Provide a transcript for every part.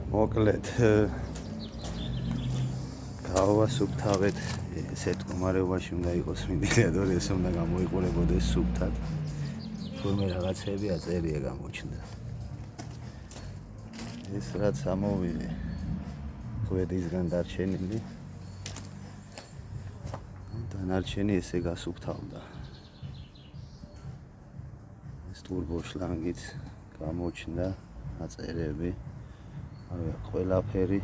მოკლედ გავასუფთავეთ ესეთ მდგომარეობაში უნდა იყოს ვენტილატორი, ეს უნდა გამოიყურებოდეს სუფთად. თურმე რაღაცები აწერია გამოჩნდა. ეს რაც ამოვიდე ხვედისგან დარჩენილი. დანარჩენი ესე გასუფთავდა. ეს ტურბო შლანგიც გამოჩნდა, აწერები. ყველაფერი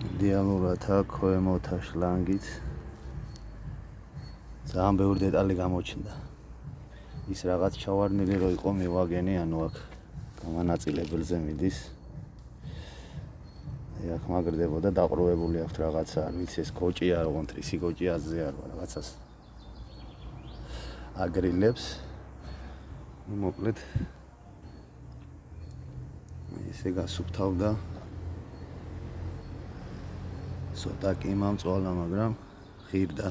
იდეალურად აქვს ქვემოთა შლანგით. ძალიან ბევრი დეტალი გამოჩნდა. ის რაღაც ჩავარდნილი რო იყო მივაგენი, ანუ აქ გამანაწილებელზე მიდის. აქ მაგრდებოდა დაყრუებული აქვს რაღაცა, არ ვიცი ეს კოჭია არ ვონთ, ისი კოჭია აზზე არ ვარ, რაღაცას აგრილებს. მოკლედ ესე გასუფთავდა. ცოტა კი მომწვალა, მაგრამ ხირდა.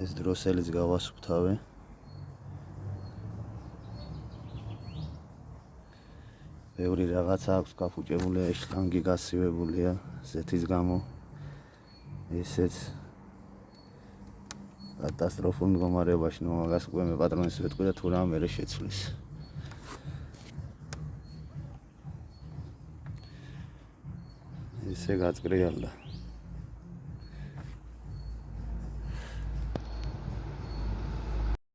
ეს დროსელიც გავასუფთავე. ბევრი რაღაცა აქვს გაფუჭებული, შლანგი გასივებულია ზეთის გამო. ესეც კატასტროფულ მდგომარეობაში, ნუ მაგას უკვე მე პატრონის ვეთქვი და თუ რა მერე შეცვლის. ესე გაწკრიალდა.